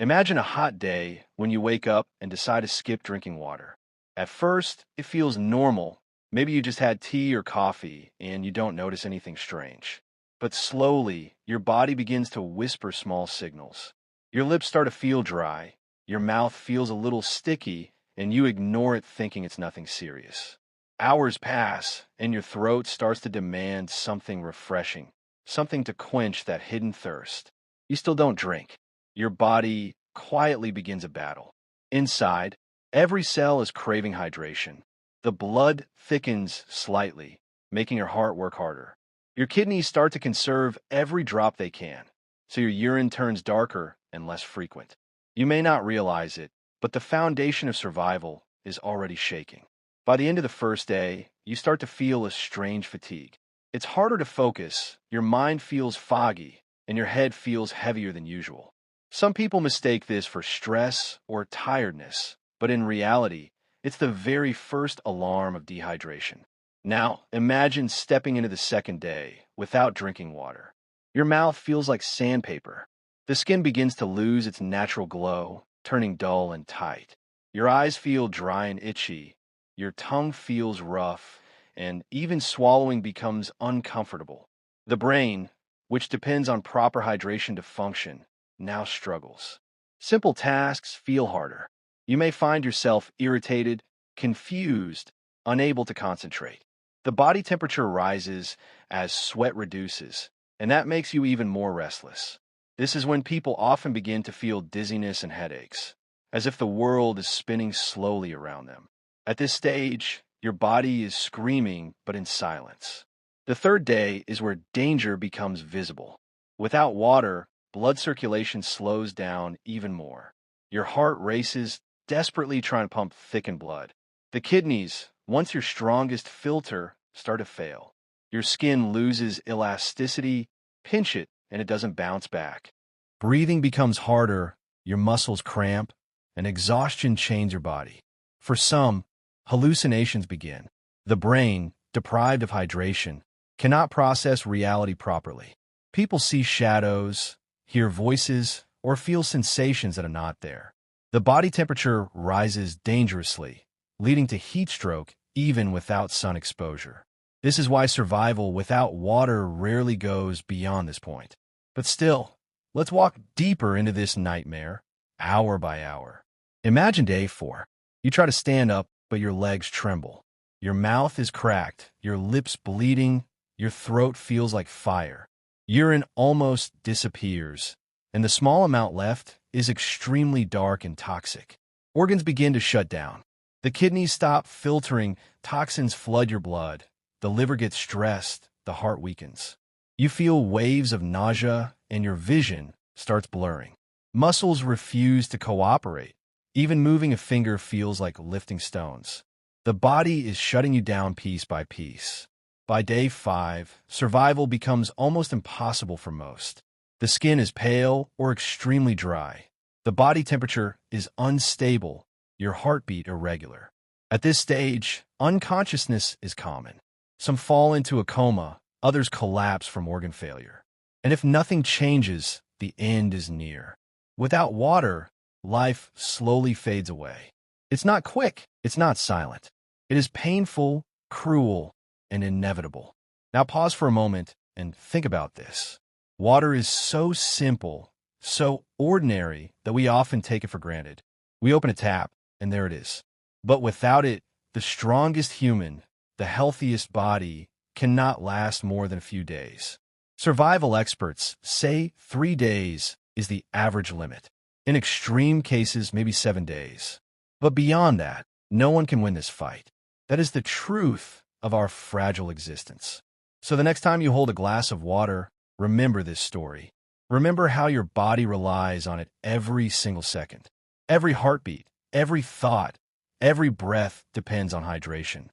Imagine a hot day when you wake up and decide to skip drinking water. At first, it feels normal. Maybe you just had tea or coffee and you don't notice anything strange. But slowly, your body begins to whisper small signals. Your lips start to feel dry, your mouth feels a little sticky, and you ignore it thinking it's nothing serious. Hours pass, and your throat starts to demand something refreshing, something to quench that hidden thirst. You still don't drink. Your body quietly begins a battle. Inside, every cell is craving hydration. The blood thickens slightly, making your heart work harder. Your kidneys start to conserve every drop they can, so your urine turns darker and less frequent. You may not realize it, but the foundation of survival is already shaking. By the end of the first day, you start to feel a strange fatigue. It's harder to focus, your mind feels foggy, and your head feels heavier than usual. Some people mistake this for stress or tiredness, but in reality, it's the very first alarm of dehydration. Now, imagine stepping into the second day without drinking water. Your mouth feels like sandpaper. The skin begins to lose its natural glow, turning dull and tight. Your eyes feel dry and itchy. Your tongue feels rough, and even swallowing becomes uncomfortable. The brain, which depends on proper hydration to function, now struggles. Simple tasks feel harder. You may find yourself irritated, confused, unable to concentrate. The body temperature rises as sweat reduces, and that makes you even more restless. This is when people often begin to feel dizziness and headaches, as if the world is spinning slowly around them. At this stage, your body is screaming, but in silence. The third day is where danger becomes visible. Without water, blood circulation slows down even more. Your heart races, desperately trying to pump thickened blood. The kidneys, once your strongest filter, start to fail. Your skin loses elasticity, pinch it, and it doesn't bounce back. Breathing becomes harder, your muscles cramp, and exhaustion chains your body. For some, hallucinations begin. The brain, deprived of hydration, cannot process reality properly. People see shadows, hear voices, or feel sensations that are not there. The body temperature rises dangerously, leading to heat stroke even without sun exposure. This is why survival without water rarely goes beyond this point. But still, let's walk deeper into this nightmare, hour by hour. Imagine day 4. You try to stand up, but your legs tremble. Your mouth is cracked, your lips bleeding, your throat feels like fire. Urine almost disappears, and the small amount left is extremely dark and toxic. Organs begin to shut down. The kidneys stop filtering, toxins flood your blood. The liver gets stressed, the heart weakens. You feel waves of nausea, and your vision starts blurring. Muscles refuse to cooperate. Even moving a finger feels like lifting stones. The body is shutting you down piece by piece. By day 5, survival becomes almost impossible for most. The skin is pale or extremely dry. The body temperature is unstable, your heartbeat irregular. At this stage, unconsciousness is common. Some fall into a coma, others collapse from organ failure. And if nothing changes, the end is near. Without water, life slowly fades away. It's not quick, it's not silent. It is painful, cruel, and inevitable. Now pause for a moment and think about this. Water is so simple, so ordinary that we often take it for granted. We open a tap, and there it is. But without it, the strongest human, the healthiest body, cannot last more than a few days. Survival experts say 3 days is the average limit. In extreme cases, maybe 7 days. But beyond that, no one can win this fight. That is the truth of our fragile existence. So the next time you hold a glass of water, remember this story. Remember how your body relies on it every single second. Every heartbeat, every thought, every breath depends on hydration.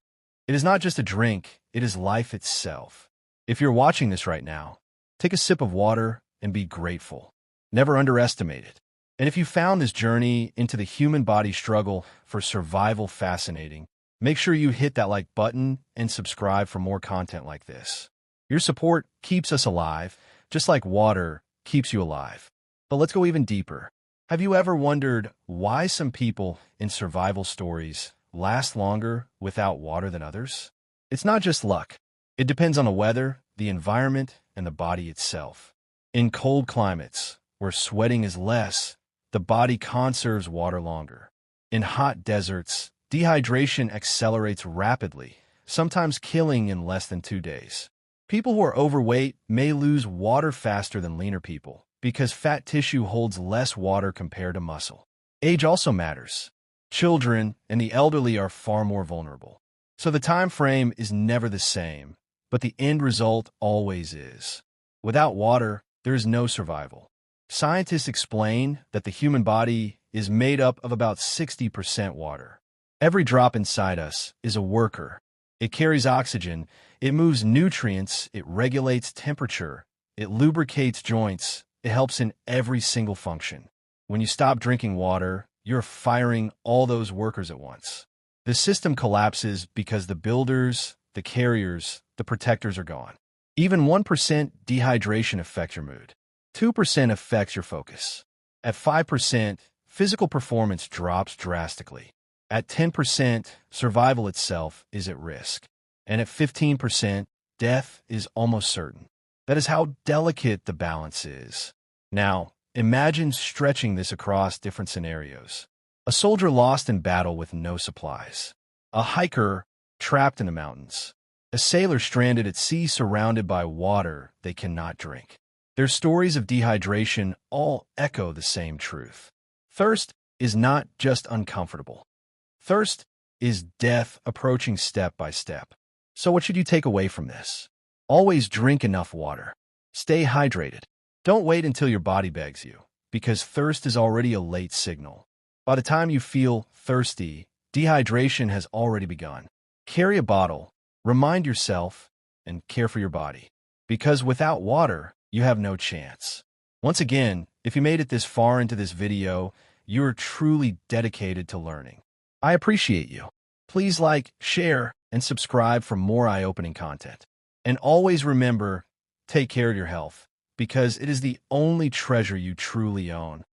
It is not just a drink, it is life itself. If you're watching this right now, take a sip of water and be grateful. Never underestimate it. And if you found this journey into the human body struggle for survival fascinating, make sure you hit that like button and subscribe for more content like this. Your support keeps us alive, just like water keeps you alive. But let's go even deeper. Have you ever wondered why some people in survival stories last longer without water than others? It's not just luck. It depends on the weather, the environment, and the body itself. In cold climates, where sweating is less, the body conserves water longer. In hot deserts, dehydration accelerates rapidly, sometimes killing in less than 2 days. People who are overweight may lose water faster than leaner people because fat tissue holds less water compared to muscle. Age also matters. Children and the elderly are far more vulnerable. So the time frame is never the same, but the end result always is. Without water, there is no survival. Scientists explain that the human body is made up of about 60% water. Every drop inside us is a worker. It carries oxygen, it moves nutrients, it regulates temperature, it lubricates joints, it helps in every single function. When you stop drinking water, you're firing all those workers at once. The system collapses because the builders, the carriers, the protectors are gone. Even 1% dehydration affects your mood. 2% affects your focus. At 5%, physical performance drops drastically. At 10%, survival itself is at risk. And at 15%, death is almost certain. That is how delicate the balance is. Now, imagine stretching this across different scenarios. A soldier lost in battle with no supplies. A hiker trapped in the mountains. A sailor stranded at sea surrounded by water they cannot drink. Their stories of dehydration all echo the same truth. Thirst is not just uncomfortable. Thirst is death approaching step by step. So what should you take away from this? Always drink enough water. Stay hydrated. Don't wait until your body begs you, because thirst is already a late signal. By the time you feel thirsty, dehydration has already begun. Carry a bottle, remind yourself, and care for your body. Because without water, you have no chance. Once again, if you made it this far into this video, you are truly dedicated to learning. I appreciate you. Please like, share, and subscribe for more eye-opening content. And always remember, take care of your health, because it is the only treasure you truly own.